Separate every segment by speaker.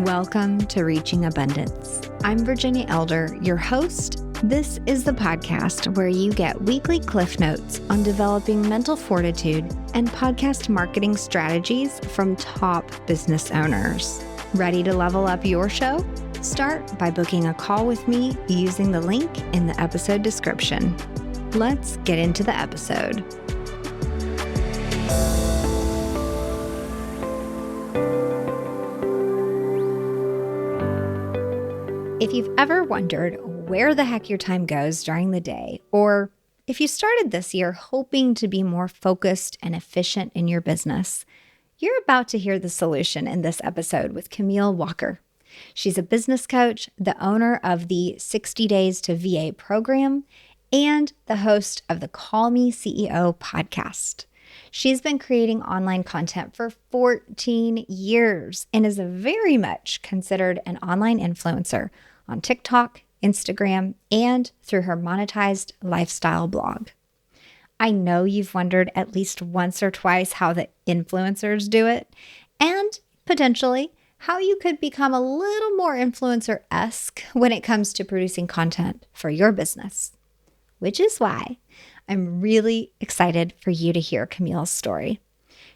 Speaker 1: Welcome to Reaching Abundance. I'm Virginia Elder, your host. This is the podcast where you get weekly cliff notes on developing mental fortitude and podcast marketing strategies from top business owners. Ready to level up your show? Start by booking a call with me using the link in the episode description. Let's get into the episode. If you've ever wondered where the heck your time goes during the day, or if you started this year hoping to be more focused and efficient in your business, you're about to hear the solution in this episode with Camille Walker. She's a business coach, the owner of the 60 Days to VA program, and the host of the Call Me CEO podcast. She's been creating online content for 14 years and is very much considered an online influencer on TikTok, Instagram, and through her monetized lifestyle blog. I know you've wondered at least once or twice how the influencers do it, and potentially how you could become a little more influencer-esque when it comes to producing content for your business. Which is why I'm really excited for you to hear Camille's story.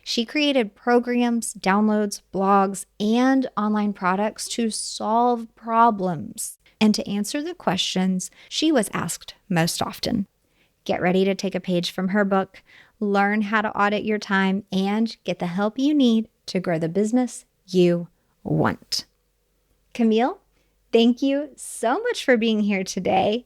Speaker 1: She created programs, downloads, blogs, and online products to solve problems and to answer the questions she was asked most often. Get ready to take a page from her book, learn how to audit your time, and get the help you need to grow the business you want. Camille, thank you so much for being here today.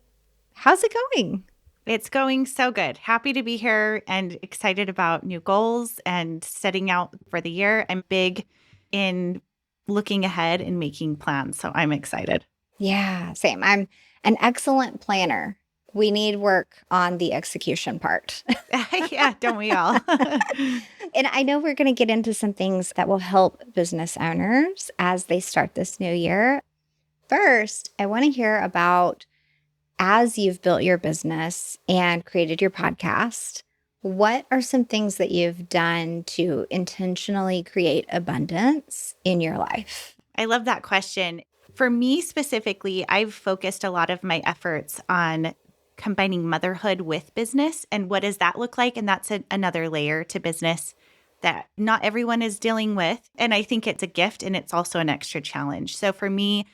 Speaker 1: How's it going?
Speaker 2: It's going so good. Happy to be here and excited about new goals and setting out for the year. I'm big in looking ahead and making plans, so I'm excited.
Speaker 1: Yeah, same. I'm an excellent planner. We need work on the execution part.
Speaker 2: Yeah, don't we all?
Speaker 1: And I know we're going to get into some things that will help business owners as they start this new year. First, I want to hear about, as you've built your business and created your podcast, what are some things that you've done to intentionally create abundance in your life?
Speaker 2: I love that question. For me specifically, I've focused a lot of my efforts on combining motherhood with business. And what does that look like? And that's another layer to business that not everyone is dealing with. And I think it's a gift and it's also an extra challenge. So for me,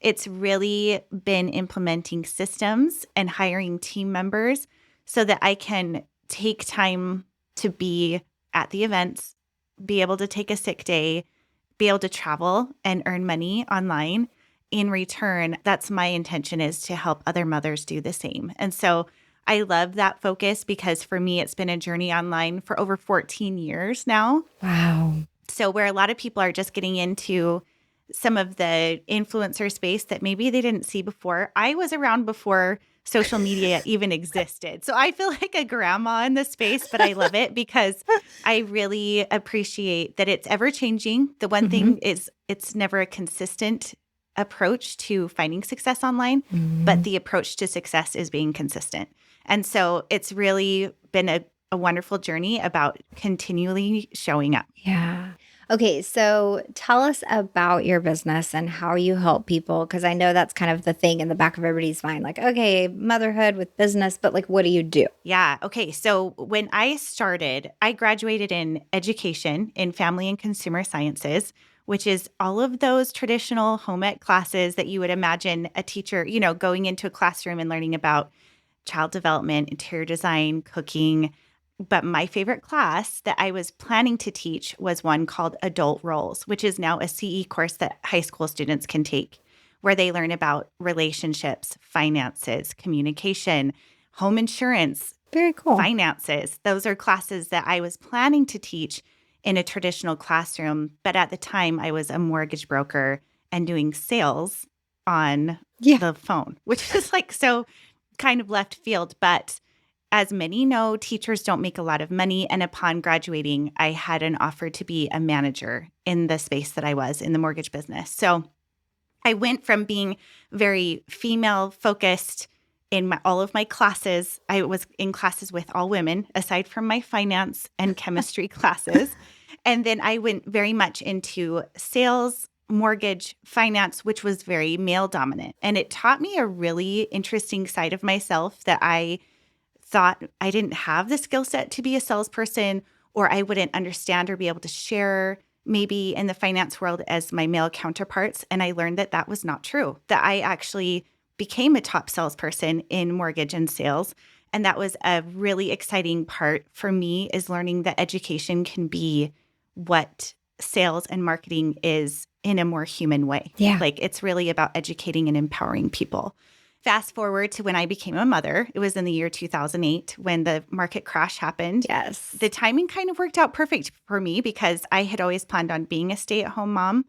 Speaker 2: it's really been implementing systems and hiring team members so that I can take time to be at the events, be able to take a sick day, be able to travel and earn money online. In return, that's my intention, is to help other mothers do the same. And so I love that focus because for me, it's been a journey online for over 14 years now.
Speaker 1: Wow.
Speaker 2: So where a lot of people are just getting into some of the influencer space that maybe they didn't see before. I was around before social media even existed. So I feel like a grandma in this space, but I love it because I really appreciate that it's ever changing. The one thing is it's never a consistent approach to finding success online, but the approach to success is being consistent. And so it's really been a wonderful journey about continually showing up.
Speaker 1: Yeah. Okay, so tell us about your business and how you help people, because I know that's kind of the thing in the back of everybody's mind, like, okay, motherhood with business, but like, what do you do?
Speaker 2: Yeah. Okay. So when I started, I graduated in education in family and consumer sciences, which is all of those traditional home ec classes that you would imagine a teacher, going into a classroom and learning about child development, interior design, cooking. But my favorite class that I was planning to teach was one called Adult Roles, which is now a CE course that high school students can take, where they learn about relationships, finances, communication, home insurance.
Speaker 1: Very cool.
Speaker 2: Finances. Those are classes that I was planning to teach in a traditional classroom. But at the time, I was a mortgage broker and doing sales on the phone, which is like so kind of left field. But as many know, teachers don't make a lot of money. And upon graduating, I had an offer to be a manager in the space that I was in the mortgage business. So I went from being very female focused in all of my classes. I was in classes with all women, aside from my finance and chemistry classes. And then I went very much into sales mortgage finance, which was very male dominant. And it taught me a really interesting side of myself that I thought I didn't have the skill set to be a salesperson, or I wouldn't understand or be able to share maybe in the finance world as my male counterparts. And I learned that that was not true, that I actually became a top salesperson in mortgage and sales. And that was a really exciting part for me, is learning that education can be what sales and marketing is in a more human way.
Speaker 1: Yeah.
Speaker 2: Like, it's really about educating and empowering people. Fast forward to when I became a mother. It was in the year 2008 when the market crash happened.
Speaker 1: Yes.
Speaker 2: The timing kind of worked out perfect for me because I had always planned on being a stay-at-home mom.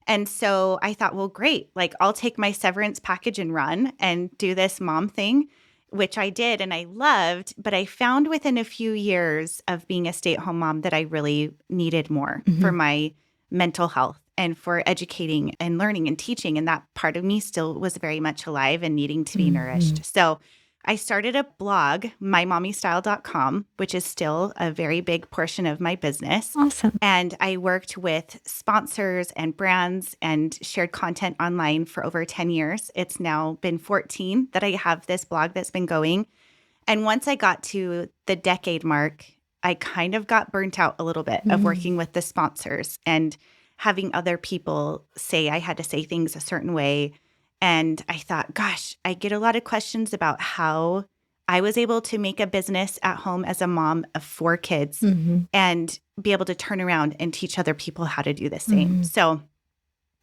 Speaker 2: And so I thought, well, great. Like, I'll take my severance package and run and do this mom thing, which I did and I loved. But I found within a few years of being a stay-at-home mom that I really needed more for my mental health and for educating and learning and teaching. And that part of me still was very much alive and needing to be nourished. So I started a blog, mymommystyle.com, which is still a very big portion of my business.
Speaker 1: Awesome.
Speaker 2: And I worked with sponsors and brands and shared content online for over 10 years. It's now been 14 that I have this blog that's been going. And once I got to the decade mark, I kind of got burnt out a little bit of working with the sponsors and having other people say I had to say things a certain way. And I thought, gosh, I get a lot of questions about how I was able to make a business at home as a mom of 4 kids and be able to turn around and teach other people how to do the same. So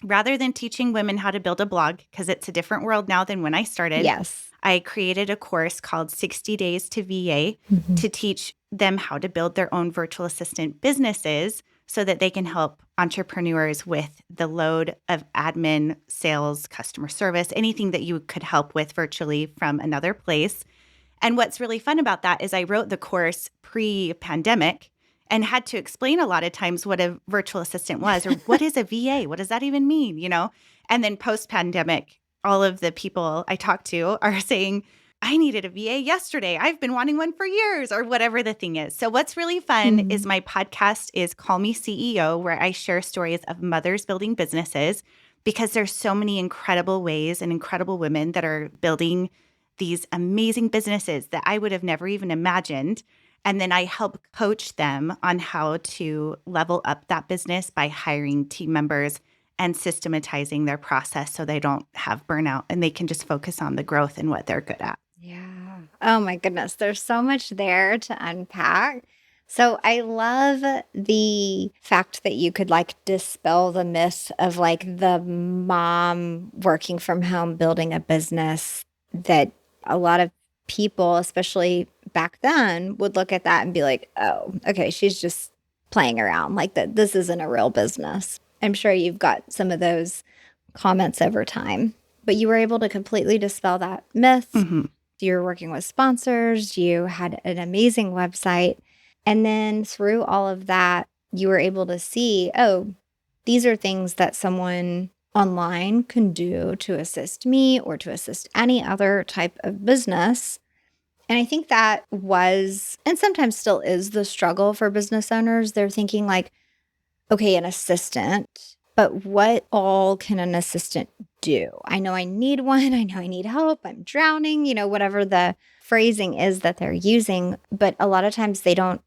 Speaker 2: rather than teaching women how to build a blog, because it's a different world now than when I started,
Speaker 1: Yes.
Speaker 2: I created a course called 60 Days to VA to teach them how to build their own virtual assistant businesses so that they can help entrepreneurs with the load of admin, sales, customer service, anything that you could help with virtually from another place. And what's really fun about that is I wrote the course pre-pandemic and had to explain a lot of times what a virtual assistant was, or what is a VA? What does that even mean? You know? And then post-pandemic, all of the people I talked to are saying, I needed a VA yesterday. I've been wanting one for years, or whatever the thing is. So what's really fun is my podcast is Call Me CEO, where I share stories of mothers building businesses, because there's so many incredible ways and incredible women that are building these amazing businesses that I would have never even imagined. And then I help coach them on how to level up that business by hiring team members and systematizing their process so they don't have burnout and they can just focus on the growth and what they're good at.
Speaker 1: Yeah. Oh my goodness. There's so much there to unpack. So I love the fact that you could like dispel the myth of like the mom working from home, building a business, that a lot of people, especially back then, would look at that and be like, oh, okay, she's just playing around, like that. This isn't a real business. I'm sure you've got some of those comments over time, but you were able to completely dispel that myth. You were working with sponsors, you had an amazing website. And then through all of that, you were able to see, oh, these are things that someone online can do to assist me or to assist any other type of business. And I think that was, and sometimes still is, the struggle for business owners. They're thinking like, okay, an assistant, but what all can an assistant do? I know I need one. I know I need help. I'm drowning, whatever the phrasing is that they're using. But a lot of times they don't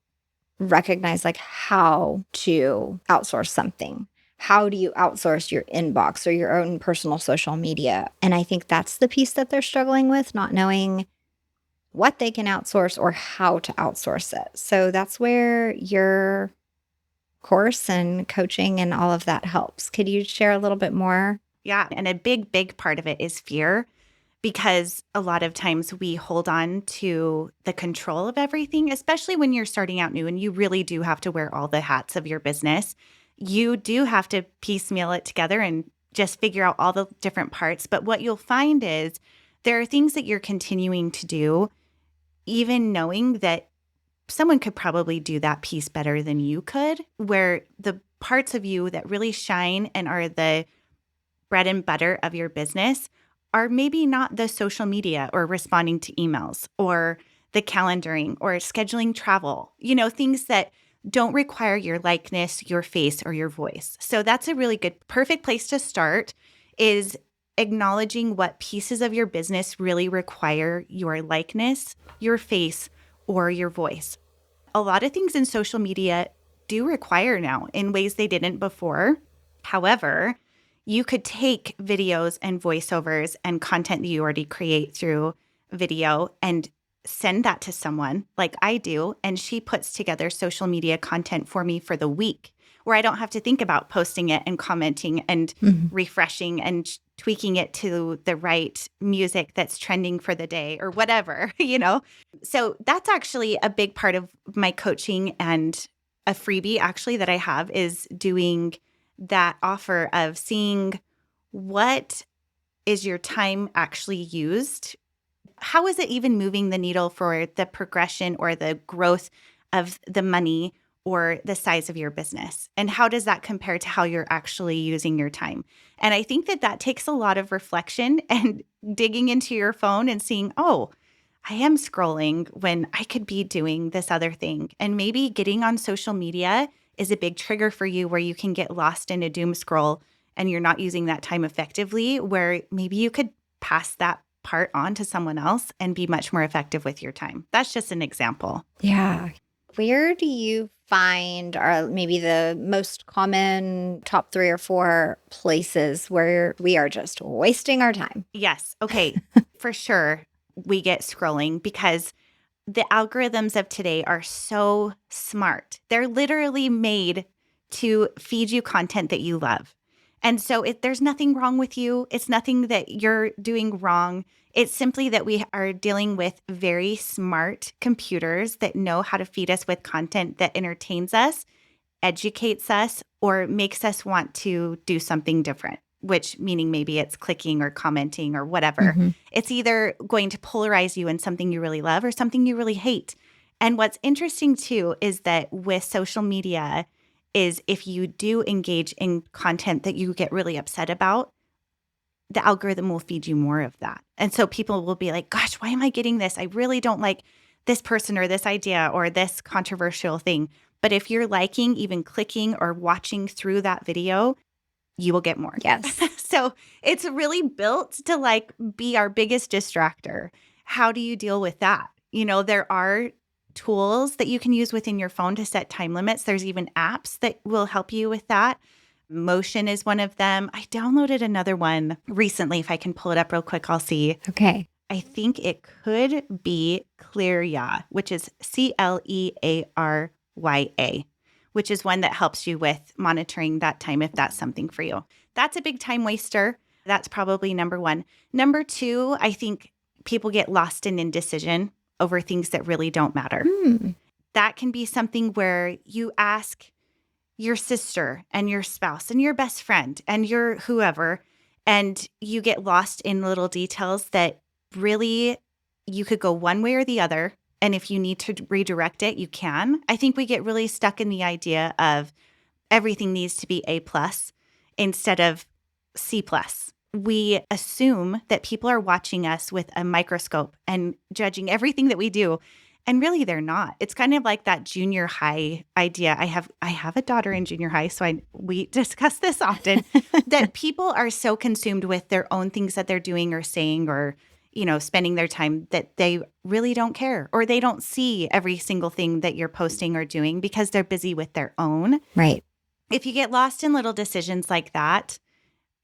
Speaker 1: recognize like how to outsource something. How do you outsource your inbox or your own personal social media? And I think that's the piece that they're struggling with, not knowing what they can outsource or how to outsource it. So that's where your course and coaching and all of that helps. Could you share a little bit more?
Speaker 2: Yeah. And a big, big part of it is fear, because a lot of times we hold on to the control of everything, especially when you're starting out new and you really do have to wear all the hats of your business. You do have to piecemeal it together and just figure out all the different parts. But what you'll find is there are things that you're continuing to do, even knowing that someone could probably do that piece better than you could, where the parts of you that really shine and are the bread and butter of your business are maybe not the social media or responding to emails or the calendaring or scheduling travel, things that don't require your likeness, your face, or your voice. So that's a really good, perfect place to start is acknowledging what pieces of your business really require your likeness, your face, or your voice. A lot of things in social media do require now in ways they didn't before. However, you could take videos and voiceovers and content that you already create through video and send that to someone like I do, and she puts together social media content for me for the week where I don't have to think about posting it and commenting and refreshing and tweaking it to the right music that's trending for the day or whatever, So that's actually a big part of my coaching, and a freebie actually that I have is doing that offer of seeing what is your time actually used. How is it even moving the needle for the progression or the growth of the money or the size of your business? And how does that compare to how you're actually using your time? And I think that takes a lot of reflection and digging into your phone and seeing, oh, I am scrolling when I could be doing this other thing. And maybe getting on social media is a big trigger for you where you can get lost in a doom scroll and you're not using that time effectively, where maybe you could pass that part on to someone else and be much more effective with your time. That's just an example.
Speaker 1: Yeah. Where do you find are maybe the most common top 3 or 4 places where we are just wasting our time?
Speaker 2: Yes. Okay. For sure, we get scrolling because the algorithms of today are so smart. They're literally made to feed you content that you love. And so there's nothing wrong with you. It's nothing that you're doing wrong. It's simply that we are dealing with very smart computers that know how to feed us with content that entertains us, educates us, or makes us want to do something different, which meaning maybe it's clicking or commenting or whatever. It's either going to polarize you in something you really love or something you really hate. And what's interesting too is that with social media is if you do engage in content that you get really upset about, the algorithm will feed you more of that. And so people will be like, gosh, why am I getting this? I really don't like this person or this idea or this controversial thing. But if you're liking, even clicking or watching through that video, you will get more.
Speaker 1: Yes.
Speaker 2: So it's really built to be our biggest distractor. How do you deal with that? There are tools that you can use within your phone to set time limits. There's even apps that will help you with that. Motion is one of them. I downloaded another one recently. If I can pull it up real quick, I'll see.
Speaker 1: Okay.
Speaker 2: I think it could be Clearya, which is Clearya, which is one that helps you with monitoring that time if that's something for you. That's a big time waster. That's probably number 1. Number 2, I think people get lost in indecision over things that really don't matter. That can be something where you ask your sister and your spouse and your best friend and your whoever, and you get lost in little details that really you could go one way or the other. And if you need to redirect it, you can. I think we get really stuck in the idea of everything needs to be A+ instead of C+. We assume that people are watching us with a microscope and judging everything that we do. And really, they're not. It's kind of like that junior high idea. I have a daughter in junior high, so we discuss this often, that people are so consumed with their own things that they're doing or saying or, spending their time that they really don't care, or they don't see every single thing that you're posting or doing because they're busy with their own.
Speaker 1: Right.
Speaker 2: If you get lost in little decisions like that,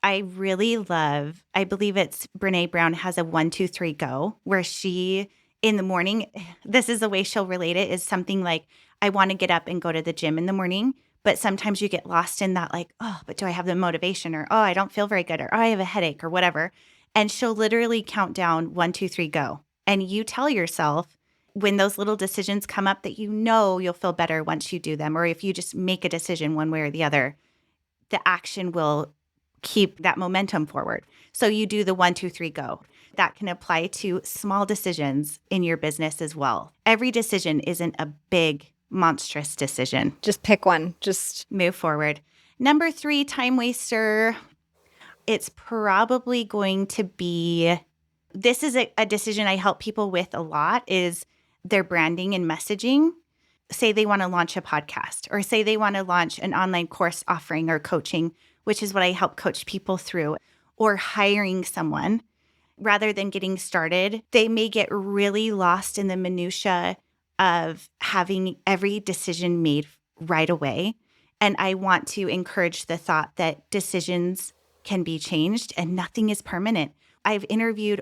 Speaker 2: I really love, I believe it's Brene Brown has a 1, 2, 3 go, where she in the morning, this is the way she'll relate it, is something like, I want to get up and go to the gym in the morning, but sometimes you get lost in that but do I have the motivation, or, I don't feel very good, or, I have a headache, or whatever. And she'll literally count down 1, 2, 3, go. And you tell yourself when those little decisions come up that you'll feel better once you do them, or if you just make a decision one way or the other, the action will keep that momentum forward. So you do the 1, 2, 3, go. That can apply to small decisions in your business as well. Every decision isn't a big, monstrous decision.
Speaker 1: Just pick one. Just
Speaker 2: move forward. Number 3, time waster. It's probably going to be, this is a decision I help people with a lot, is their branding and messaging. say they want to launch a podcast, or say they want to launch an online course offering or coaching, which is what I help coach people through, or hiring someone, rather than getting started, they may get really lost in the minutia of having every decision made right away. And I want to encourage the thought that decisions can be changed and nothing is permanent. I've interviewed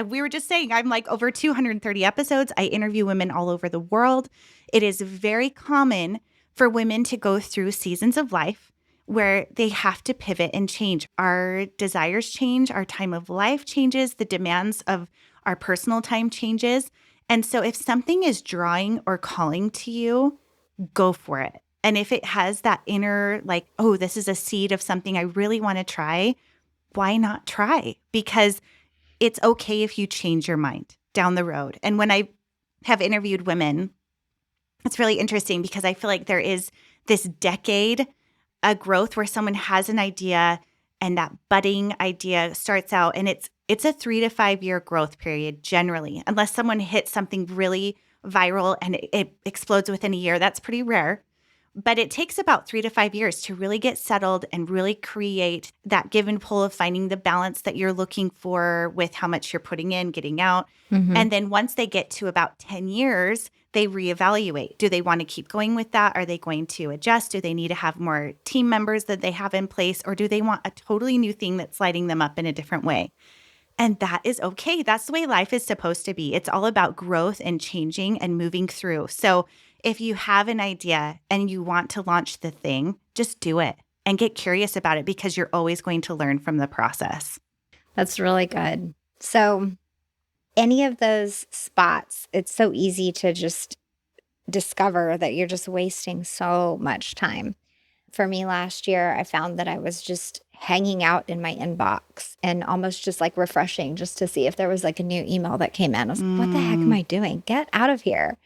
Speaker 2: we were just saying, I'm like over 230 episodes. I interview women all over the world. It is very common for women to go through seasons of life where they have to pivot and change. Our desires change, our time of life changes, the demands of our personal time changes. And so if something is drawing or calling to you, go for it. And if it has that inner, like, oh, this is a seed of something I really want to try, why not try? Because it's okay if you change your mind down the road. And when I have interviewed women, it's really interesting because I feel like there is this decade, a growth where someone has an idea and that budding idea starts out, and it's a 3 to 5 year growth period generally, unless someone hits something really viral and it explodes within a year. That's pretty rare. But it takes about 3 to 5 years to really get settled and really create that give and pull of finding the balance that you're looking for with how much you're putting in, getting out. Mm-hmm. And then once they get to about 10 years, they reevaluate. Do they want to keep going with that? Are they going to adjust? Do they need to have more team members that they have in place? Or do they want a totally new thing that's lighting them up in a different way? And that is okay. That's the way life is supposed to be. It's all about growth and changing and moving through. So if you have an idea and you want to launch the thing, just do it and get curious about it because you're always going to learn from the process.
Speaker 1: That's really good. So any of those spots, it's so easy to just discover that you're just wasting so much time. For me last year, I found that I was just hanging out in my inbox and almost just like refreshing just to see if there was like a new email that came in. I was like, what the heck am I doing? Get out of here.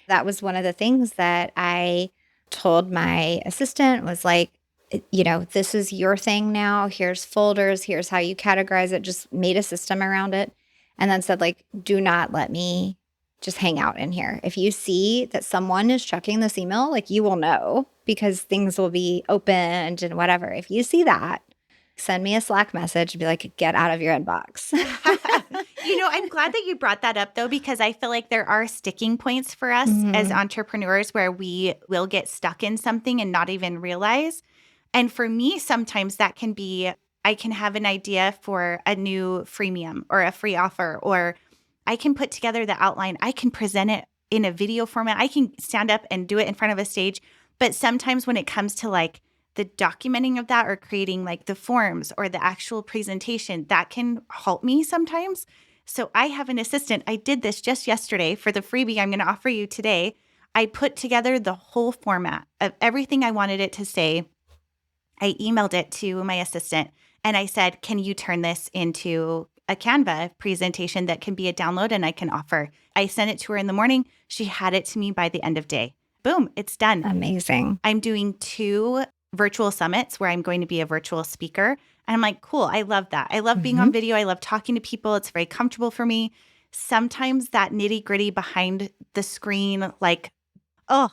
Speaker 1: That was one of the things that I told my assistant was like, this is your thing now. Here's folders. Here's how you categorize it. Just made a system around it. And then said, like, do not let me just hang out in here. If you see that someone is checking this email, like, you will know because things will be opened and whatever. If you see that, send me a Slack message and be like, get out of your inbox.
Speaker 2: I'm glad that you brought that up, though, because I feel like there are sticking points for us as entrepreneurs where we will get stuck in something and not even realize. And for me, sometimes that can be, I can have an idea for a new freemium or a free offer, or I can put together the outline. I can present it in a video format. I can stand up and do it in front of a stage. But sometimes when it comes to like the documenting of that or creating like the forms or the actual presentation, that can halt me sometimes. So I have an assistant. I did this just yesterday for the freebie I'm going to offer you today. I put together the whole format of everything I wanted it to say. I emailed it to my assistant and I said, can you turn this into a Canva presentation that can be a download and I can offer? I sent it to her in the morning. She had it to me by the end of day. Boom, it's done.
Speaker 1: Amazing.
Speaker 2: I'm doing 2 virtual summits where I'm going to be a virtual speaker. And I'm like, cool, I love that. I love being on video. I love talking to people. It's very comfortable for me. Sometimes that nitty gritty behind the screen, like,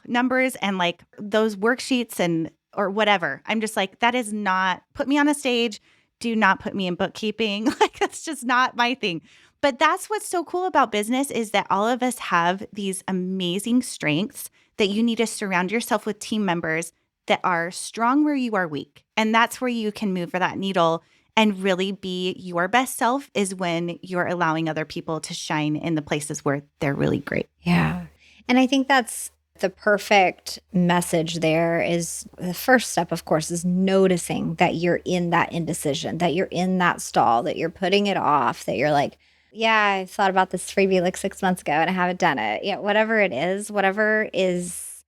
Speaker 2: numbers and like those worksheets and or whatever. I'm just like, that is not, put me on a stage. Do not put me in bookkeeping. Like, that's just not my thing. But that's what's so cool about business is that all of us have these amazing strengths that you need to surround yourself with team members that are strong where you are weak. And that's where you can move for that needle and really be your best self is when you're allowing other people to shine in the places where they're really great.
Speaker 1: Yeah. And I think that's the perfect message there is the first step, of course, is noticing that you're in that indecision, that you're in that stall, that you're putting it off, that you're like, yeah, I thought about this freebie like 6 months ago and I haven't done it. Yeah, whatever it is, whatever is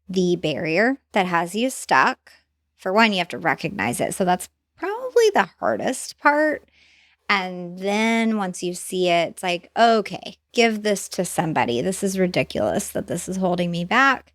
Speaker 1: the barrier that has you stuck. For one, you have to recognize it. So that's probably the hardest part. And then once you see it, it's like, okay, give this to somebody. This is ridiculous that this is holding me back.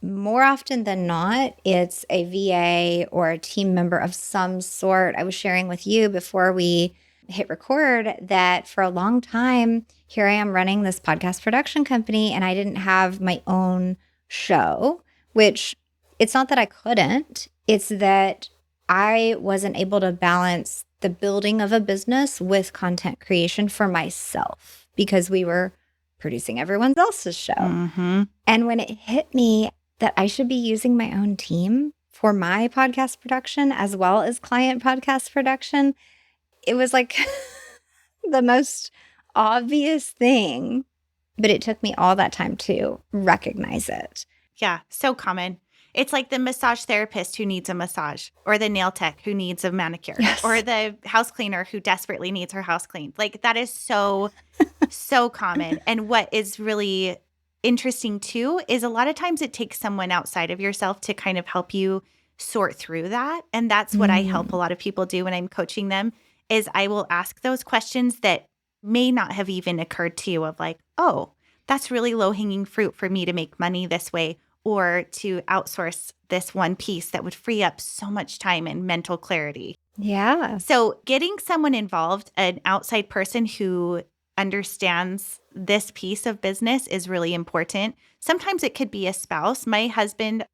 Speaker 1: More often than not, it's a VA or a team member of some sort. I was sharing with you before we hit record that for a long time, here I am running this podcast production company and I didn't have my own show, which it's not that I couldn't, it's that I wasn't able to balance the building of a business with content creation for myself because we were producing everyone else's show.
Speaker 2: Mm-hmm.
Speaker 1: And when it hit me that I should be using my own team for my podcast production as well as client podcast production, it was like the most obvious thing, but it took me all that time to recognize it.
Speaker 2: Yeah, so common. It's like the massage therapist who needs a massage, or the nail tech who needs a manicure,
Speaker 1: Yes.
Speaker 2: or the house cleaner who desperately needs her house cleaned. Like that is so, so common. And what is really interesting too is a lot of times it takes someone outside of yourself to kind of help you sort through that. And that's what I help a lot of people do when I'm coaching them is I will ask those questions that may not have even occurred to you of like, oh, that's really low-hanging fruit for me to make money this way, or to outsource this one piece that would free up so much time and mental clarity.
Speaker 1: Yeah.
Speaker 2: So getting someone involved, an outside person who understands this piece of business is really important. Sometimes it could be a spouse. My husband,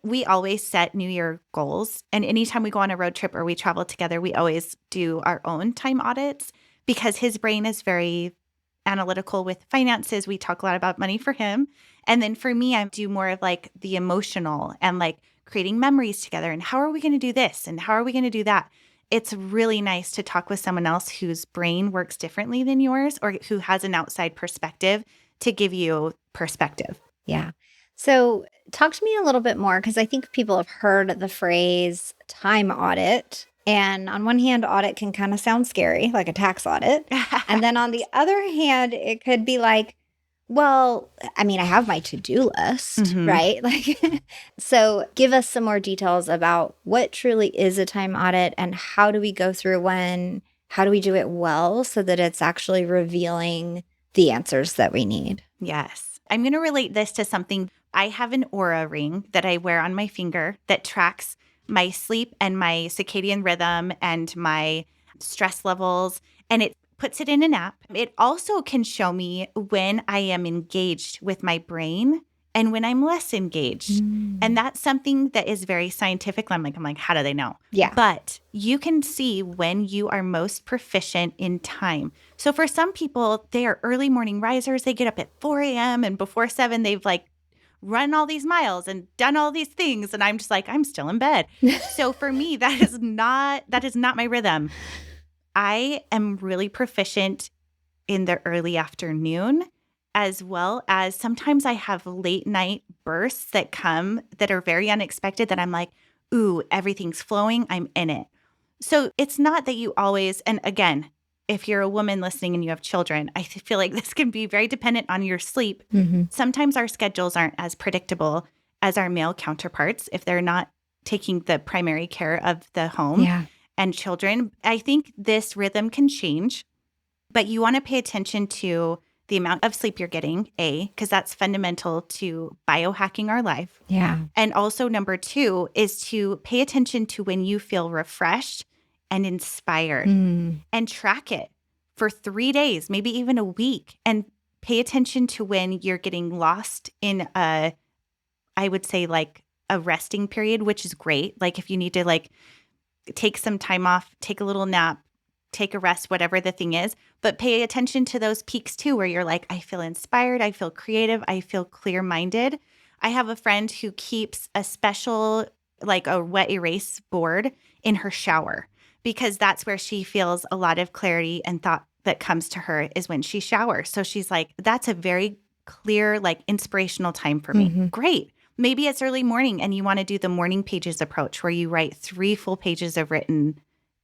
Speaker 2: we always set New Year goals. And anytime we go on a road trip or we travel together, we always do our own time audits because his brain is very analytical with finances. We talk a lot about money for him. And then for me, I do more of like the emotional and like creating memories together. And how are we going to do this? And how are we going to do that? It's really nice to talk with someone else whose brain works differently than yours or who has an outside perspective to give you perspective.
Speaker 1: Yeah. So talk to me a little bit more because I think people have heard the phrase time audit. And on one hand, audit can kind of sound scary, like a tax audit. And then on the other hand, it could be like, well, I mean, I have my to-do list, right? Like, so give us some more details about what truly is a time audit and how do we go through one? How do we do it well so that it's actually revealing the answers that we need?
Speaker 2: Yes. I'm going to relate this to something. I have an Aura ring that I wear on my finger that tracks my sleep and my circadian rhythm and my stress levels, and it puts it in an app. It also can show me when I am engaged with my brain and when I'm less engaged. And that's something that is very scientific. I'm like, how do they know?
Speaker 1: Yeah.
Speaker 2: But you can see when you are most proficient in time. So for some people, they are early morning risers. They get up at 4 a.m. and before 7, they've like run all these miles and done all these things. And I'm just like, I'm still in bed. So for me, that is not my rhythm. I am really proficient in the early afternoon, as well as sometimes I have late night bursts that come that are very unexpected that I'm like, ooh, everything's flowing. I'm in it. So it's not that you always, and again, if you're a woman listening and you have children, I feel like this can be very dependent on your sleep. Sometimes our schedules aren't as predictable as our male counterparts if they're not taking the primary care of the home and children. I think this rhythm can change, but you want to pay attention to the amount of sleep you're getting, because that's fundamental to biohacking our life.
Speaker 1: Yeah.
Speaker 2: And also number 2 is to pay attention to when you feel refreshed and inspired and track it for 3 days, maybe even a week, and pay attention to when you're getting lost in I would say like a resting period, which is great. Like if you need to like take some time off, take a little nap, take a rest, whatever the thing is, but pay attention to those peaks too, where you're like, I feel inspired, I feel creative, I feel clear-minded. I have a friend who keeps a special, like a wet erase board in her shower because that's where she feels a lot of clarity and thought that comes to her is when she showers. So she's like, that's a very clear, like inspirational time for me. Great. Maybe it's early morning and you want to do the morning pages approach where you write 3 full pages of written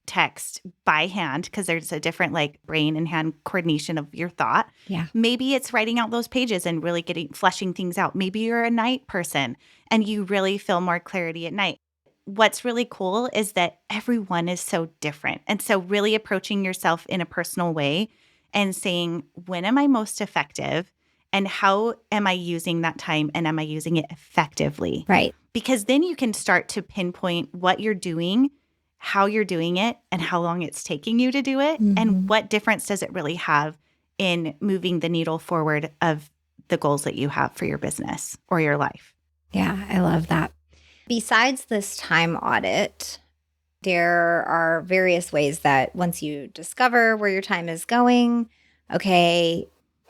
Speaker 2: text by hand because there's a different like brain and hand coordination of your thought.
Speaker 1: Yeah.
Speaker 2: Maybe it's writing out those pages and really fleshing things out. Maybe you're a night person and you really feel more clarity at night. What's really cool is that everyone is so different. And so really approaching yourself in a personal way and saying, when am I most effective? And how am I using that time? And am I using it effectively?
Speaker 1: Right.
Speaker 2: Because then you can start to pinpoint what you're doing how you're doing it and how long it's taking you to do it, and what difference does it really have in moving the needle forward of the goals that you have for your business or your life.
Speaker 1: Yeah, I love that. Besides this time audit, there are various ways that once you discover where your time is going, okay,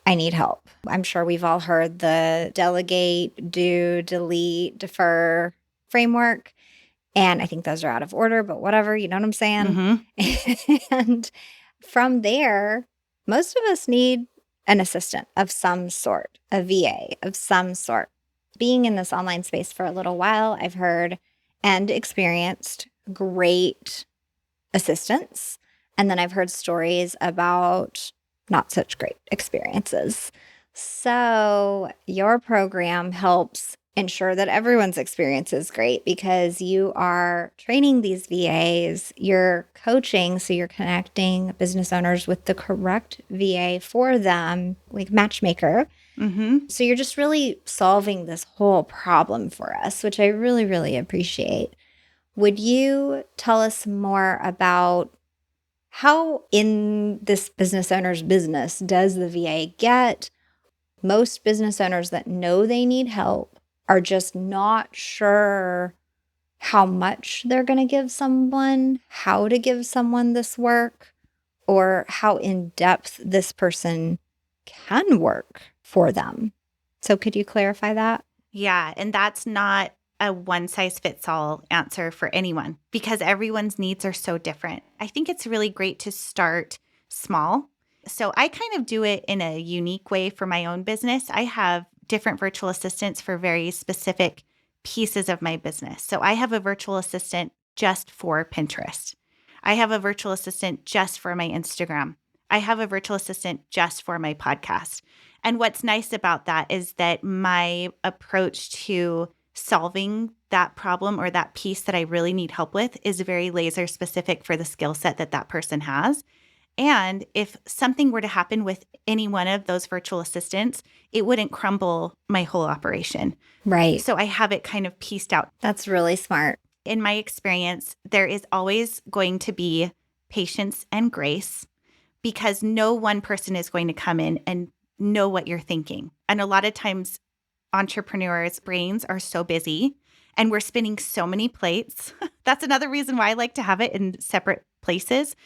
Speaker 1: I need help. I'm sure we've all heard the delegate, do, delete, defer framework. And I think those are out of order, but whatever, you know what I'm saying? And from there, most of us need an assistant of some sort, a VA of some sort. Being in this online space for a little while, I've heard and experienced great assistants. And then I've heard stories about not such great experiences. So your program helps ensure that everyone's experience is great because you are training these VAs, you're coaching, so you're connecting business owners with the correct VA for them, like matchmaker. So you're just really solving this whole problem for us, which I really, really appreciate. Would you tell us more about how in this business owner's business does the VA get? Most business owners that know they need help are just not sure how much they're going to give someone, how to give someone this work, or how in depth this person can work for them. So could you clarify that?
Speaker 2: Yeah, and that's not a one-size-fits-all answer for anyone because everyone's needs are so different. I think it's really great to start small. So I kind of do it in a unique way for my own business. I have different virtual assistants for very specific pieces of my business. So I have a virtual assistant just for Pinterest. I have a virtual assistant just for my Instagram. I have a virtual assistant just for my podcast. And what's nice about that is that my approach to solving that problem or that piece that I really need help with is very laser specific for the skill set that that person has. And if something were to happen with any one of those virtual assistants, it wouldn't crumble my whole operation.
Speaker 1: Right.
Speaker 2: So I have it kind of pieced out.
Speaker 1: That's really smart.
Speaker 2: In my experience, there is always going to be patience and grace because no one person is going to come in and know what you're thinking. And a lot of times entrepreneurs' brains are so busy and we're spinning so many plates. That's another reason why I like to have it in separate places,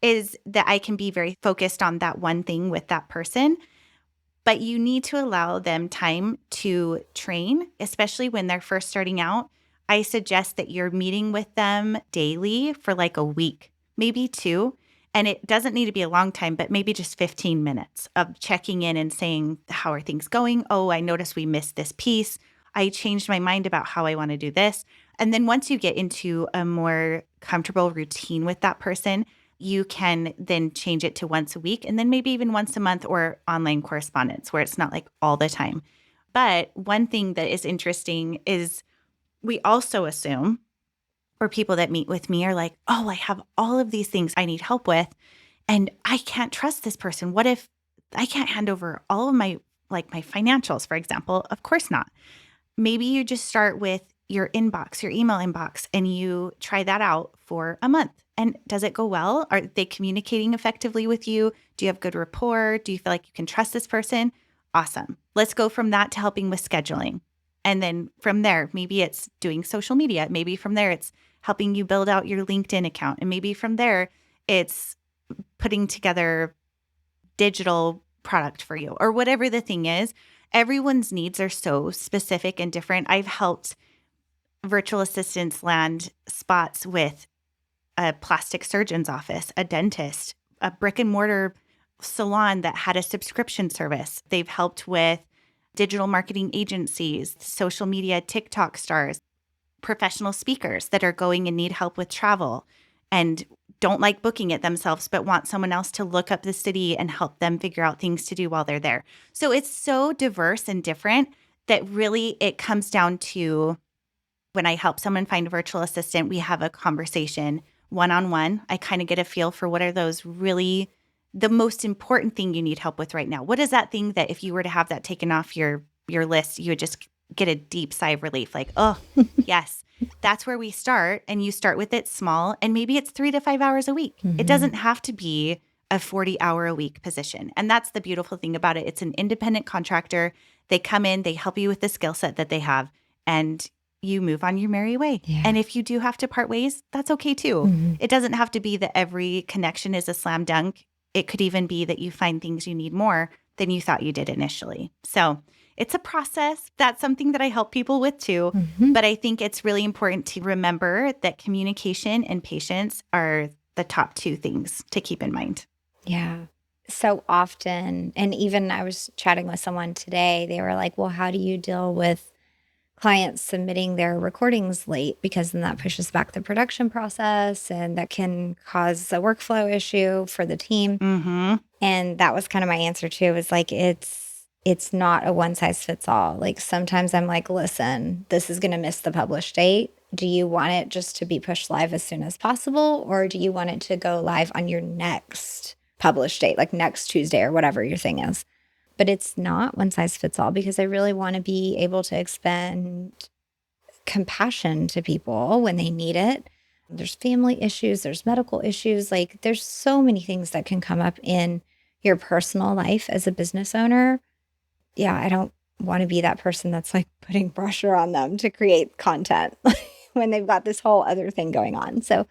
Speaker 2: is that I can be very focused on that one thing with that person. But you need to allow them time to train, especially when they're first starting out. I suggest that you're meeting with them daily for like a week, maybe 2. And it doesn't need to be a long time, but maybe just 15 minutes of checking in and saying, how are things going? Oh, I noticed we missed this piece. I changed my mind about how I want to do this. And then once you get into a more comfortable routine with that person, you can then change it to once a week and then maybe even once a month or online correspondence where it's not like all the time. But one thing that is interesting is we also assume, or people that meet with me are like, oh, I have all of these things I need help with and I can't trust this person. What if I can't hand over all of my financials, for example? Of course not. Maybe you just start with your inbox, your email inbox, and you try that out for a month. And does it go well? Are they communicating effectively with you? Do you have good rapport? Do you feel like you can trust this person? Awesome. Let's go from that to helping with scheduling. And then from there, maybe it's doing social media. Maybe from there, it's helping you build out your LinkedIn account. And maybe from there, it's putting together digital product for you or whatever the thing is. Everyone's needs are so specific and different. I've helped virtual assistants land spots with a plastic surgeon's office, a dentist, a brick and mortar salon that had a subscription service. They've helped with digital marketing agencies, social media, TikTok stars, professional speakers that are going and need help with travel and don't like booking it themselves, but want someone else to look up the city and help them figure out things to do while they're there. So it's so diverse and different that really it comes down to when I help someone find a virtual assistant, we have a conversation one-on-one. I kind of get a feel for what are those really the most important thing you need help with right now. What is that thing that if you were to have that taken off your list, you would just get a deep sigh of relief, like, oh, yes. That's where we start. And you start with it small, and maybe it's 3 to 5 hours a week. It doesn't have to be a 40-hour-a-week position. And that's the beautiful thing about it. It's an independent contractor. They come in, they help you with the skill set that they have, and you move on your merry way.
Speaker 1: Yeah.
Speaker 2: And if you do have to part ways, that's okay too. It doesn't have to be that every connection is a slam dunk. It could even be that you find things you need more than you thought you did initially. So it's a process. That's something that I help people with too. But I think it's really important to remember that communication and patience are the top 2 things to keep in mind.
Speaker 1: Yeah. So often, and even I was chatting with someone today, they were like, well, how do you deal with clients submitting their recordings late? Because then that pushes back the production process and that can cause a workflow issue for the team. And that was kind of my answer too, is like, it's not a one size fits all. Like sometimes I'm like, listen, this is going to miss the published date. Do you want it just to be pushed live as soon as possible? Or do you want it to go live on your next published date, like next Tuesday or whatever your thing is? But it's not one size fits all, because I really want to be able to expend compassion to people when they need it. There's family issues, there's medical issues. Like there's so many things that can come up in your personal life as a business owner. Yeah, I don't want to be that person that's like putting pressure on them to create content when they've got this whole other thing going on. So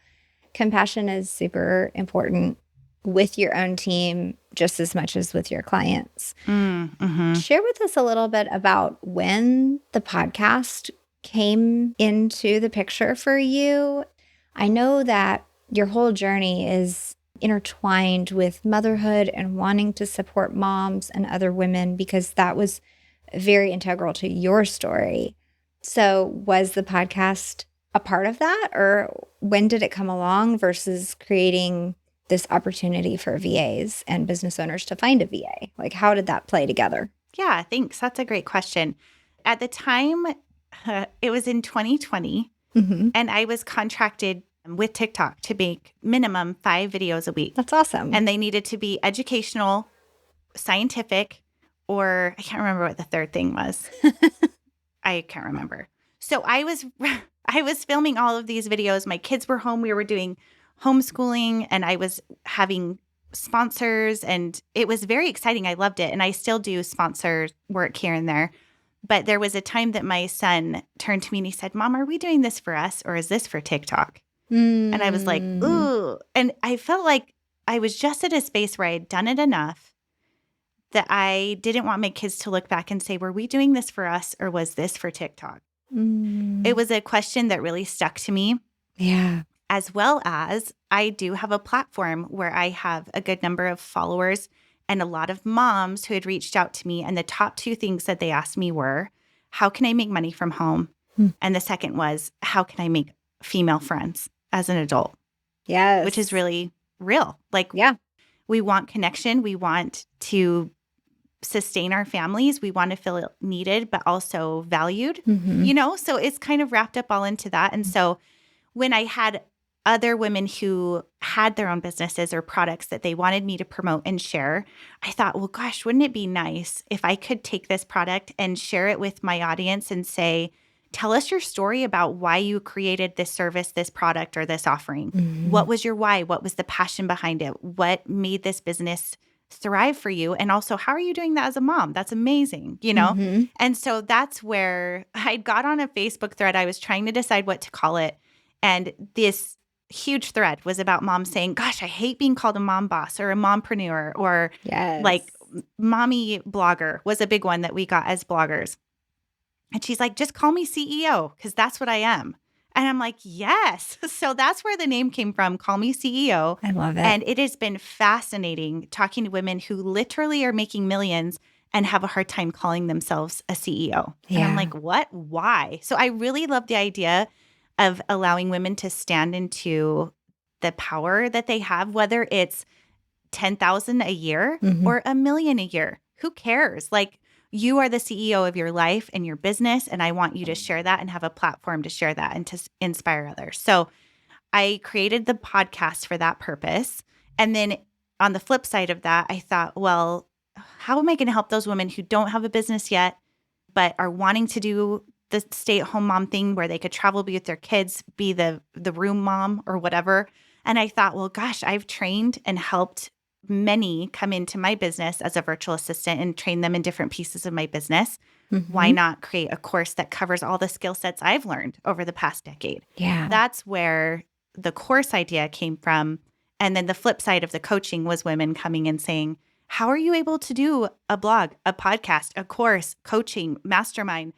Speaker 1: compassion is super important with your own team just as much as with your clients. Share with us a little bit about when the podcast came into the picture for you. I know that your whole journey is intertwined with motherhood and wanting to support moms and other women, because that was very integral to your story. So was the podcast a part of that, or when did it come along versus creating this opportunity for VAs and business owners to find a VA? Like, how did that play together?
Speaker 2: Yeah, thanks. That's a great question. At the time, it was in 2020, and I was contracted with TikTok to make minimum 5 videos a week.
Speaker 1: That's awesome.
Speaker 2: And they needed to be educational, scientific, or I can't remember what the third thing was. I can't remember. So I was filming all of these videos. My kids were home. We were doing homeschooling, and I was having sponsors, and it was very exciting. I loved it. And I still do sponsor work here and there. But there was a time that my son turned to me and he said, Mom, are we doing this for us, or is this for TikTok? And I was like, ooh. And I felt like I was just at a space where I had done it enough that I didn't want my kids to look back and say, were we doing this for us, or was this for TikTok? It was a question that really stuck to me.
Speaker 1: Yeah.
Speaker 2: As well as I do have a platform where I have a good number of followers and a lot of moms who had reached out to me. And the top 2 things that they asked me were, how can I make money from home? And the second was, how can I make female friends as an adult?
Speaker 1: Yes.
Speaker 2: Which is really real. Like,
Speaker 1: yeah,
Speaker 2: we want connection. We want to sustain our families. We want to feel needed, but also valued, So it's kind of wrapped up all into that. And so when I had other women who had their own businesses or products that they wanted me to promote and share, I thought, well, gosh, wouldn't it be nice if I could take this product and share it with my audience and say, tell us your story about why you created this service, this product, or this offering. What was your why? What was the passion behind it? What made this business thrive for you? And also, how are you doing that as a mom? That's amazing, And so that's where I got on a Facebook thread. I was trying to decide what to call it. And this huge thread was about moms saying, gosh, I hate being called a mom boss or a mompreneur, or like mommy blogger was a big one that we got as bloggers. And she's like, just call me CEO, because that's what I am. And I'm like, yes. So that's where the name came from, Call Me CEO.
Speaker 1: I love it.
Speaker 2: And it has been fascinating talking to women who literally are making millions and have a hard time calling themselves a CEO.
Speaker 1: Yeah.
Speaker 2: And I'm like, what? Why? So I really love the idea of allowing women to stand into the power that they have, whether it's 10,000 a year or $1 million a year. Who cares? Like, you are the CEO of your life and your business, and I want you to share that and have a platform to share that and to inspire others. So I created the podcast for that purpose. And then on the flip side of that, I thought, well, how am I going to help those women who don't have a business yet, but are wanting to do the stay-at-home mom thing where they could travel, be with their kids, be the room mom or whatever. And I thought, well, gosh, I've trained and helped many come into my business as a virtual assistant and train them in different pieces of my business. Why not create a course that covers all the skill sets I've learned over the past decade?
Speaker 1: Yeah.
Speaker 2: That's where the course idea came from. And then the flip side of the coaching was women coming and saying, how are you able to do a blog, a podcast, a course, coaching, mastermind?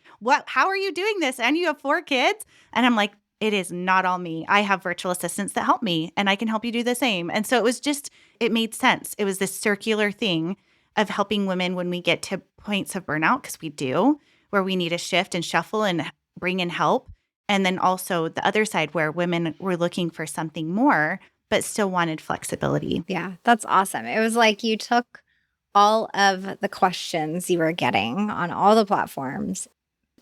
Speaker 2: How are you doing this? And you have 4 kids? And I'm like, it is not all me. I have virtual assistants that help me, and I can help you do the same. And so it made sense. It was this circular thing of helping women when we get to points of burnout, because we do, where we need to shift and shuffle and bring in help. And then also the other side where women were looking for something more, but still wanted flexibility.
Speaker 1: Yeah, that's awesome. It was like you took all of the questions you were getting on all the platforms.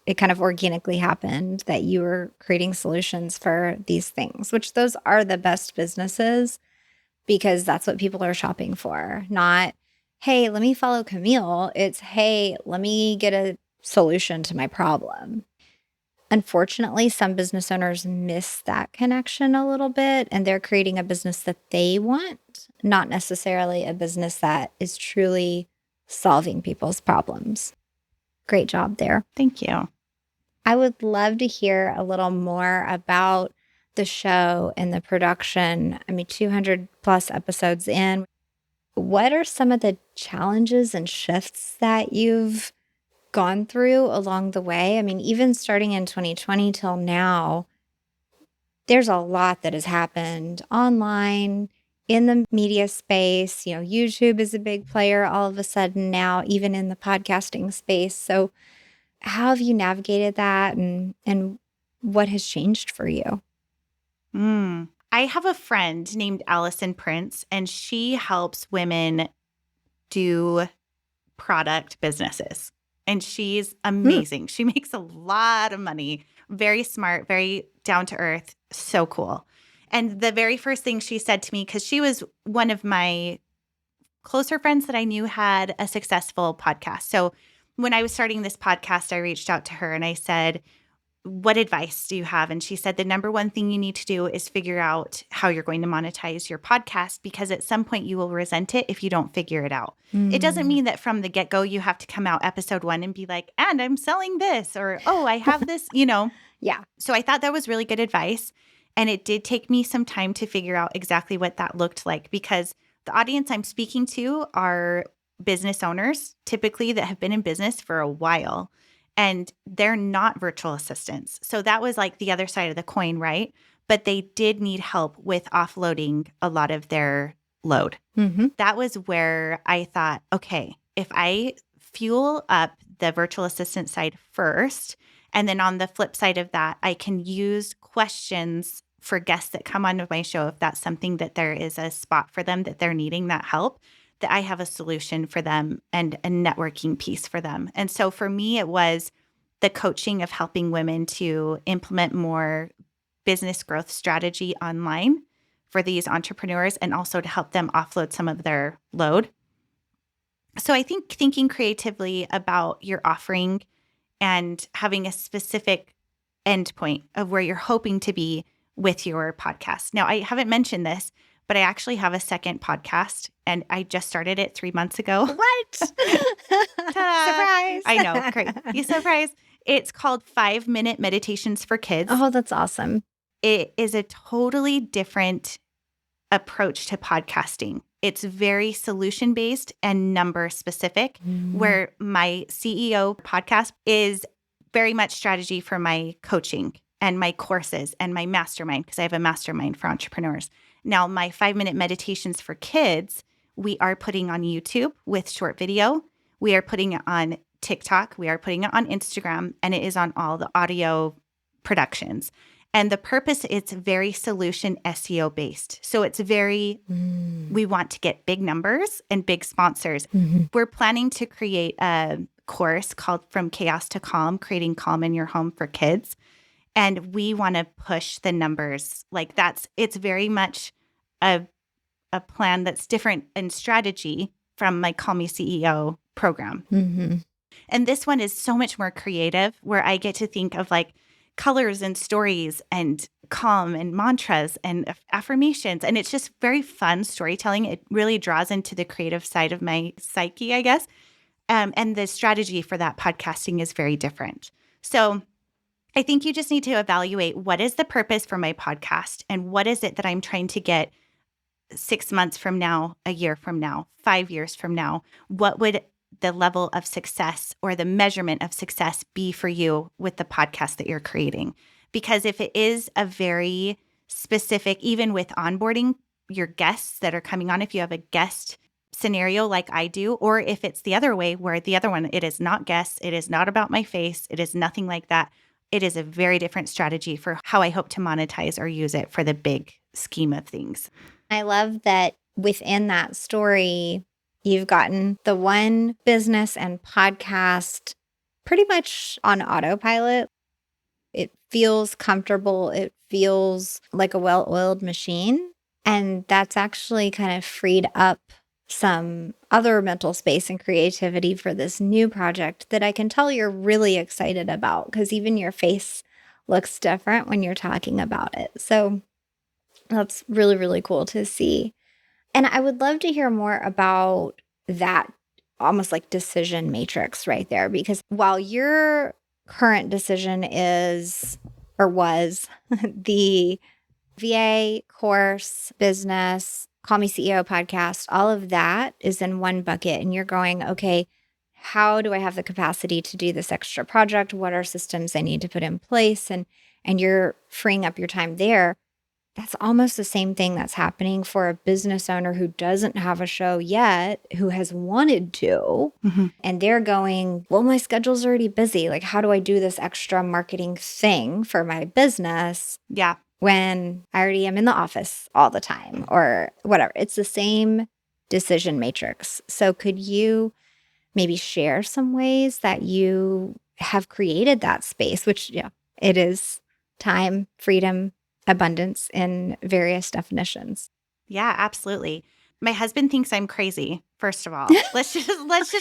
Speaker 1: It kind of organically happened that you were creating solutions for these things, which those are the best businesses because that's what people are shopping for. Not, hey, let me follow Camille. It's, hey, let me get a solution to my problem. Unfortunately, some business owners miss that connection a little bit, and they're creating a business that they want, not necessarily a business that is truly solving people's problems. Great job there.
Speaker 2: Thank you.
Speaker 1: I would love to hear a little more about the show and the production. 200 plus episodes in. What are some of the challenges and shifts that you've gone through along the way? Even starting in 2020 till now, there's a lot that has happened online, in the media space. YouTube is a big player all of a sudden now, even in the podcasting space. So how have you navigated that and what has changed for you?
Speaker 2: I have a friend named Allison Prince, and she helps women do product businesses. And she's amazing. She makes a lot of money, very smart, very down to earth, so cool. And the very first thing she said to me, because she was one of my closer friends that I knew had a successful podcast. So when I was starting this podcast, I reached out to her and I said, what advice do you have? And she said, the number one thing you need to do is figure out how you're going to monetize your podcast, because at some point you will resent it if you don't figure it out. It doesn't mean that from the get-go you have to come out episode 1 and be like, and I'm selling this, or, oh, I have this,
Speaker 1: Yeah.
Speaker 2: So I thought that was really good advice. And it did take me some time to figure out exactly what that looked like, because the audience I'm speaking to are business owners, typically, that have been in business for a while. And they're not virtual assistants. So that was like the other side of the coin, right? But they did need help with offloading a lot of their load. That was where I thought, okay, if I fuel up the virtual assistant side first, and then on the flip side of that, I can use questions for guests that come onto my show, if that's something that there is a spot for them that they're needing that help, that I have a solution for them and a networking piece for them. And so for me, it was the coaching of helping women to implement more business growth strategy online for these entrepreneurs, and also to help them offload some of their load. So I think thinking creatively about your offering and having a specific endpoint of where you're hoping to be with your podcast. Now, I haven't mentioned this, but I actually have a second podcast, and I just started it 3 months ago.
Speaker 1: What?
Speaker 2: Surprise! I know. Great. You surprised. It's called 5-Minute Meditations for Kids.
Speaker 1: Oh, that's awesome.
Speaker 2: It is a totally different approach to podcasting. It's very solution-based and number-specific, where my CEO podcast is very much strategy for my coaching and my courses and my mastermind, because I have a mastermind for entrepreneurs. Now, my 5-minute meditations for kids, we are putting on YouTube with short video. We are putting it on TikTok. We are putting it on Instagram, and it is on all the audio productions. And the purpose, it's very solution SEO based. So it's very, we want to get big numbers and big sponsors. We're planning to create a course called From Chaos to Calm, Creating Calm in Your Home for Kids. And we want to push the numbers. Like it's very much a plan that's different in strategy from my Call Me CEO program. And this one is so much more creative, where I get to think of like colors and stories and calm and mantras and affirmations. And it's just very fun storytelling. It really draws into the creative side of my psyche, I guess. And the strategy for that podcasting is very different. So I think you just need to evaluate, what is the purpose for my podcast and what is it that I'm trying to get 6 months from now, a year from now, 5 years from now? What would the level of success or the measurement of success be for you with the podcast that you're creating? Because if it is a very specific, even with onboarding your guests that are coming on, if you have a guest scenario like I do, or if it's the other way where the other one, it is not guests, it is not about my face, it is nothing like that. It is a very different strategy for how I hope to monetize or use it for the big scheme of things.
Speaker 1: I love that within that story, you've gotten the one business and podcast pretty much on autopilot. It feels comfortable. It feels like a well-oiled machine. And that's actually kind of freed up some other mental space and creativity for this new project that I can tell you're really excited about, because even your face looks different when you're talking about it. So that's really, really cool to see. And I would love to hear more about that almost like decision matrix right there, because while your current decision is or was the VA course, business, Call Me CEO podcast, all of that is in one bucket. And you're going, okay, how do I have the capacity to do this extra project? What are systems I need to put in place? And you're freeing up your time there. That's almost the same thing that's happening for a business owner who doesn't have a show yet, who has wanted to.
Speaker 2: Mm-hmm.
Speaker 1: And they're going, well, my schedule's already busy. Like, how do I do this extra marketing thing for my business?
Speaker 2: Yeah.
Speaker 1: When I already am in the office all the time or whatever. It's the same decision matrix. So could you maybe share some ways that you have created that space, which, yeah, it is time, freedom, abundance in various definitions?
Speaker 2: Yeah, absolutely. My husband thinks I'm crazy, first of all. Let's just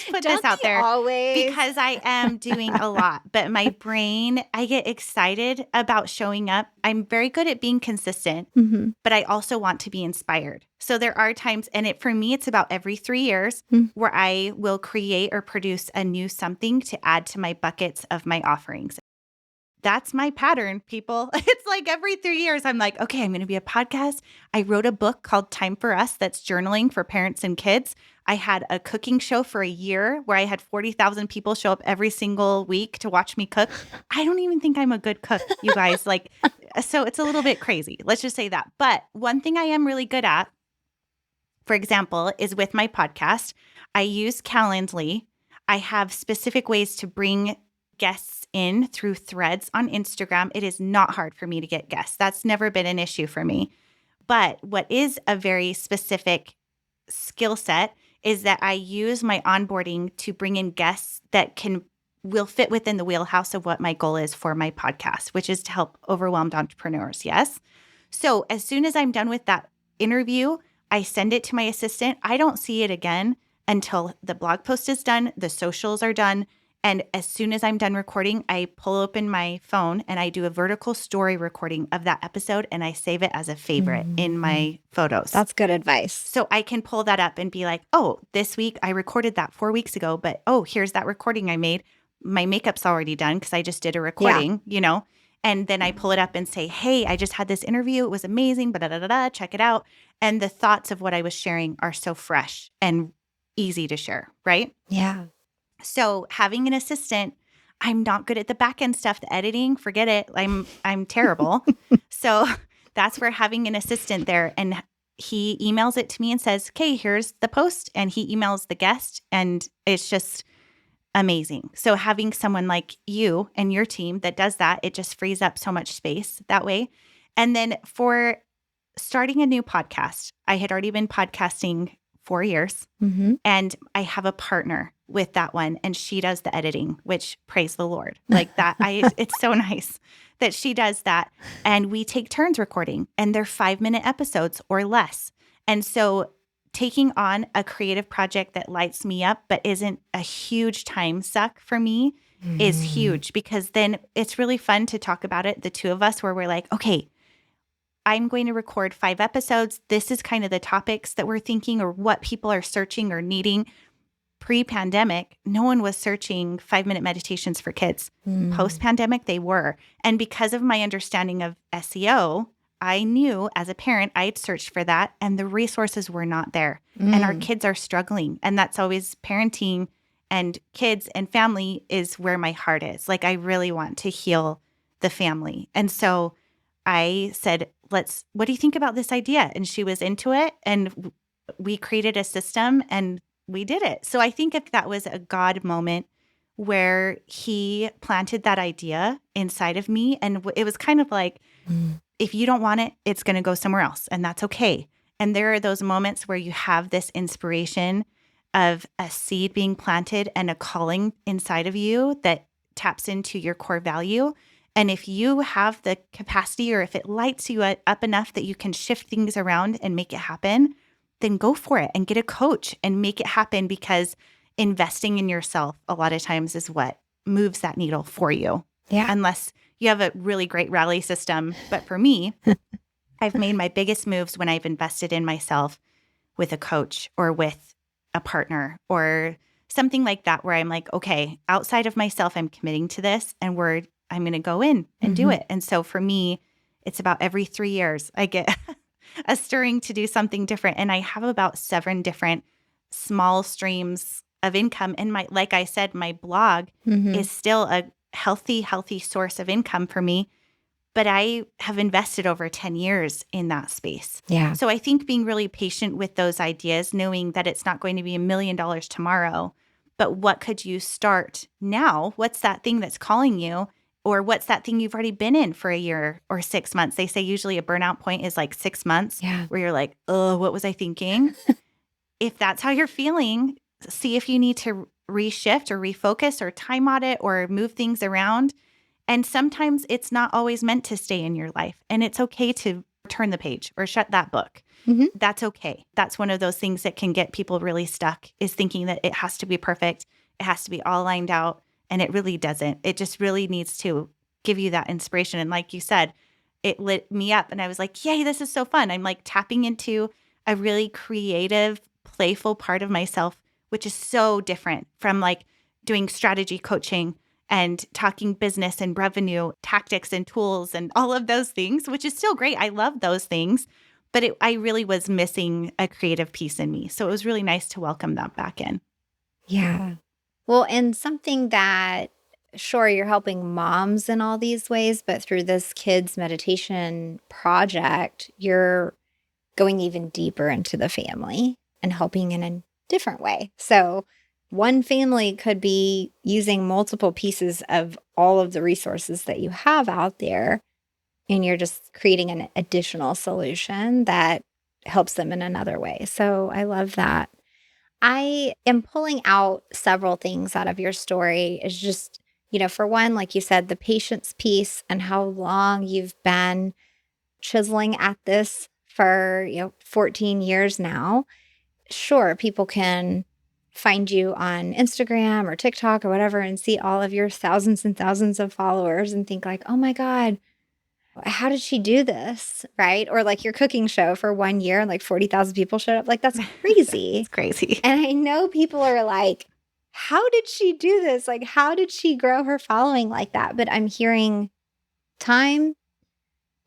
Speaker 2: put this out there.
Speaker 1: Always.
Speaker 2: Because I am doing a lot. But my brain, I get excited about showing up. I'm very good at being consistent, but I also want to be inspired. So there are times, and for me, it's about every 3 years where I will create or produce a new something to add to my buckets of my offerings. That's my pattern, people. It's like every 3 years, I'm like, okay, I'm going to be a podcast. I wrote a book called Time for Us that's journaling for parents and kids. I had a cooking show for a year where I had 40,000 people show up every single week to watch me cook. I don't even think I'm a good cook, you guys. So it's a little bit crazy. Let's just say that. But one thing I am really good at, for example, is with my podcast, I use Calendly. I have specific ways to bring guests in through threads on Instagram. It is not hard for me to get guests. That's never been an issue for me. But what is a very specific skill set is that I use my onboarding to bring in guests that will fit within the wheelhouse of what my goal is for my podcast, which is to help overwhelmed entrepreneurs. Yes. So as soon as I'm done with that interview, I send it to my assistant. I don't see it again until the blog post is done, the socials are done. And as soon as I'm done recording, I pull open my phone and I do a vertical story recording of that episode and I save it as a favorite in my photos.
Speaker 1: That's good advice.
Speaker 2: So I can pull that up and be like, oh, this week I recorded that 4 weeks ago, but oh, here's that recording I made. My makeup's already done because I just did a recording, and then I pull it up and say, hey, I just had this interview. It was amazing, check it out. And the thoughts of what I was sharing are so fresh and easy to share, right?
Speaker 1: Yeah.
Speaker 2: So having an assistant, I'm not good at the back end stuff, the editing, forget it. I'm terrible. So that's where having an assistant there, and he emails it to me and says, okay, here's the post, and he emails the guest, and it's just amazing. So having someone like you and your team that does that, it just frees up so much space that way. And then for starting a new podcast, I had already been podcasting 4 years, and I have a partner with that one, and she does the editing, which praise the Lord. Like that, it's so nice that she does that. And we take turns recording, and they're 5-minute episodes or less. And so taking on a creative project that lights me up but isn't a huge time suck for me is huge, because then it's really fun to talk about it, the two of us, where we're like, okay, I'm going to record 5 episodes. This is kind of the topics that we're thinking or what people are searching or needing. Pre-pandemic, no one was searching 5-minute meditations for kids. Post-pandemic, they were. And because of my understanding of SEO, I knew as a parent, I had searched for that and the resources were not there. And our kids are struggling. And that's always parenting and kids and family is where my heart is. Like, I really want to heal the family. And so I said, what do you think about this idea? And she was into it. And we created a system and we did it. So I think if that was a God moment where he planted that idea inside of me, and it was kind of like, if you don't want it, it's going to go somewhere else, and that's okay. And there are those moments where you have this inspiration of a seed being planted and a calling inside of you that taps into your core value. And if you have the capacity, or if it lights you up enough that you can shift things around and make it happen, then go for it and get a coach and make it happen, because investing in yourself a lot of times is what moves that needle for you.
Speaker 1: Yeah.
Speaker 2: Unless you have a really great rally system. But for me, I've made my biggest moves when I've invested in myself with a coach or with a partner or something like that, where I'm like, okay, outside of myself, I'm committing to this and I'm going to go in and do it. And so for me, it's about every 3 years I get a stirring to do something different. And I have about 7 different small streams of income. And like I said, my blog is still a healthy source of income for me. But I have invested over 10 years in that space.
Speaker 1: Yeah.
Speaker 2: So I think being really patient with those ideas, knowing that it's not going to be $1 million tomorrow, but what could you start now? What's that thing that's calling you? Or what's that thing you've already been in for a year or 6 months? They say usually a burnout point is like 6 months where you're like, oh, what was I thinking? If that's how you're feeling, see if you need to reshift or refocus or time audit or move things around. And sometimes it's not always meant to stay in your life. And it's okay to turn the page or shut that book. That's okay. That's one of those things that can get people really stuck, is thinking that it has to be perfect. It has to be all lined out. And it really doesn't. It just really needs to give you that inspiration. And like you said, it lit me up. And I was like, yay, this is so fun. I'm like tapping into a really creative, playful part of myself, which is so different from like doing strategy coaching and talking business and revenue tactics and tools and all of those things, which is still great. I love those things. But I really was missing a creative piece in me. So it was really nice to welcome that back in.
Speaker 1: Yeah. Well, and something that, sure, you're helping moms in all these ways, but through this kids meditation project, you're going even deeper into the family and helping in a different way. So one family could be using multiple pieces of all of the resources that you have out there, and you're just creating an additional solution that helps them in another way. So I love that. I am pulling out several things out of your story. Is just, for one, like you said, the patience piece and how long you've been chiseling at this for, 14 years now. Sure, people can find you on Instagram or TikTok or whatever and see all of your thousands and thousands of followers and think like, oh my God, how did she do this? Right? Or like your cooking show for 1 year and like 40,000 people showed up. Like, that's crazy.
Speaker 2: It's crazy.
Speaker 1: And I know people are like, how did she do this? Like, how did she grow her following like that? But I'm hearing time,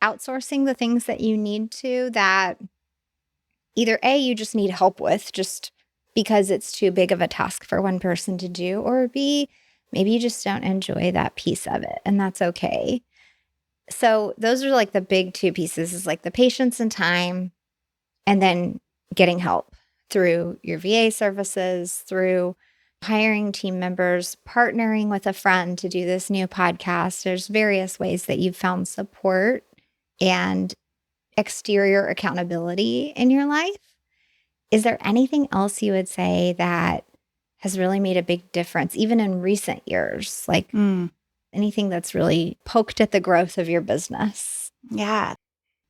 Speaker 1: outsourcing the things that you need to, that either A, you just need help with just because it's too big of a task for one person to do, or B, maybe you just don't enjoy that piece of it, and that's okay. So those are like the big 2 pieces, is like the patience and time, and then getting help through your VA services, through hiring team members, partnering with a friend to do this new podcast. There's various ways that you've found support and exterior accountability in your life. Is there anything else you would say that has really made a big difference, even in recent years? Like anything that's really poked at the growth of your business?
Speaker 2: Yeah.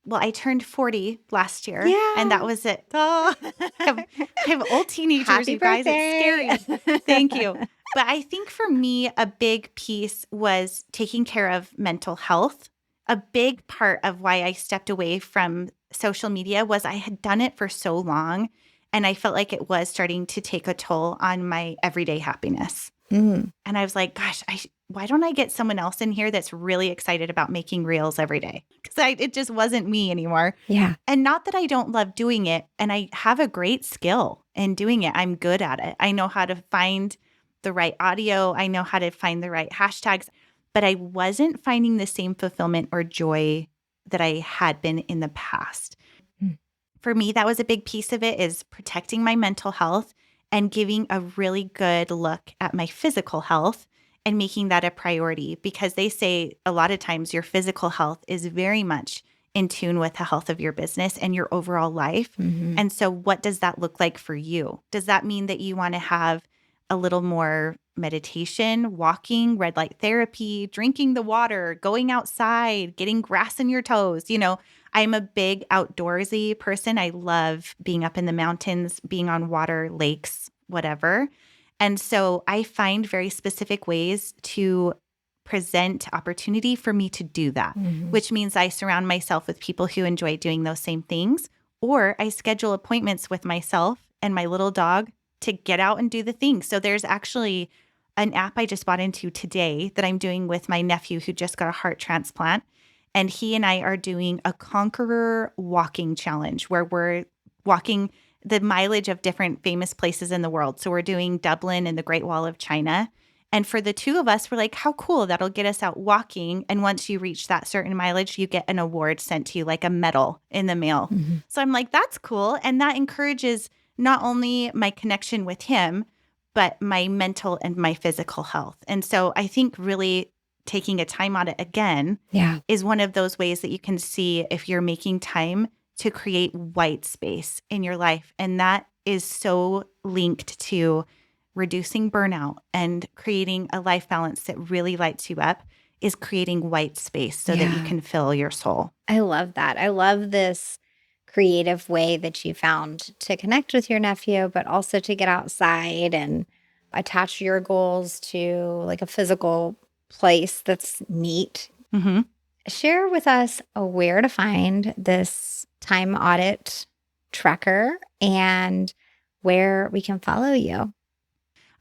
Speaker 2: Well, I turned 40 last year.
Speaker 1: Yeah.
Speaker 2: And that was it. Oh, I have old teenagers,
Speaker 1: Happy
Speaker 2: you guys.
Speaker 1: birthday.
Speaker 2: It's scary. Thank you. But I think for me, a big piece was taking care of mental health. A big part of why I stepped away from social media was I had done it for so long, and I felt like it was starting to take a toll on my everyday happiness. And I was like, gosh, why don't I get someone else in here that's really excited about making reels every day? Because it just wasn't me anymore.
Speaker 1: Yeah.
Speaker 2: And not that I don't love doing it. And I have a great skill in doing it. I'm good at it. I know how to find the right audio. I know how to find the right hashtags. But I wasn't finding the same fulfillment or joy that I had been in the past. For me, that was a big piece of it, is protecting my mental health and giving a really good look at my physical health and making that a priority, because they say a lot of times your physical health is very much in tune with the health of your business and your overall life. And so what does that look like for you? Does that mean that you want to have a little more meditation, walking, red light therapy, drinking the water, going outside, getting grass in your toes? You know, I'm a big outdoorsy person. I love being up in the mountains, being on water, lakes, whatever. And so I find very specific ways to present opportunity for me to do that, which means I surround myself with people who enjoy doing those same things, or I schedule appointments with myself and my little dog to get out and do the things. So there's actually an app I just bought into today that I'm doing with my nephew who just got a heart transplant. And he and I are doing a Conqueror walking challenge where we're walking the mileage of different famous places in the world. So we're doing Dublin and the Great Wall of China. And for the two of us, we're like, how cool, that'll get us out walking. And once you reach that certain mileage, you get an award sent to you, like a medal in the mail. So I'm like, that's cool. And that encourages not only my connection with him, but my mental and my physical health. And so I think really taking a time audit again is one of those ways that you can see if you're making time to create white space in your life. And that is so linked to reducing burnout and creating a life balance that really lights you up, is creating white space so that you can fill your soul.
Speaker 1: I love that. I love this creative way that you found to connect with your nephew, but also to get outside and attach your goals to like a physical place that's neat. Share with us where to find this time audit tracker and where we can follow you.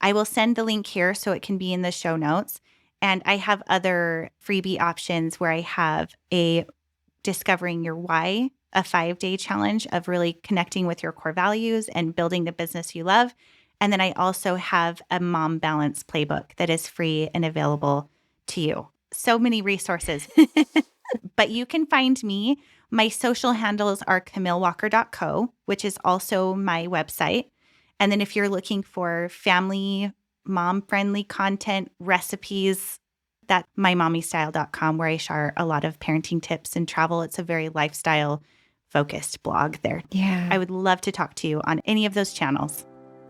Speaker 2: I will send the link here so it can be in the show notes. And I have other freebie options where I have a Discovering Your Why, a 5-day challenge of really connecting with your core values and building the business you love. And then I also have a mom balance playbook that is free and available to you. So many resources. But you can find me. My social handles are camillewalker.co, which is also my website. And then if you're looking for family, mom-friendly content, recipes, that's mymommystyle.com, where I share a lot of parenting tips and travel. It's a very lifestyle-focused blog there. I would love to talk to you on any of those channels.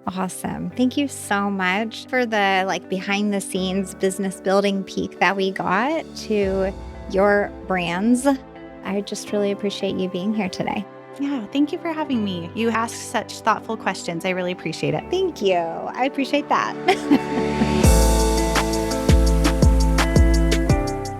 Speaker 1: Awesome. Thank you so much for the behind the scenes business building peek that we got to your brands. I just really appreciate you being here today.
Speaker 2: Yeah, thank you for having me. You asked such thoughtful questions. I really appreciate it.
Speaker 1: Thank you. I appreciate that.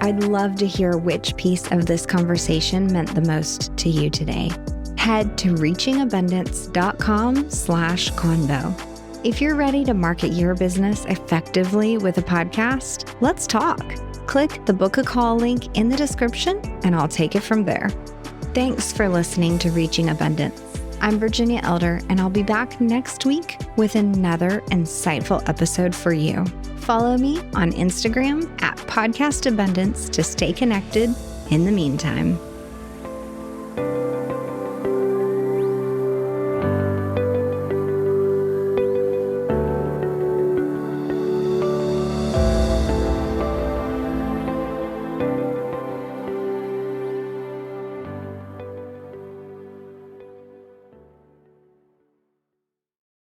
Speaker 1: I'd love to hear which piece of this conversation meant the most to you today. Head to reachingabundance.com/convo. If you're ready to market your business effectively with a podcast, let's talk. Click the Book a Call link in the description and I'll take it from there. Thanks for listening to Reaching Abundance. I'm Virginia Elder, and I'll be back next week with another insightful episode for you. Follow me on Instagram @podcastabundance to stay connected in the meantime.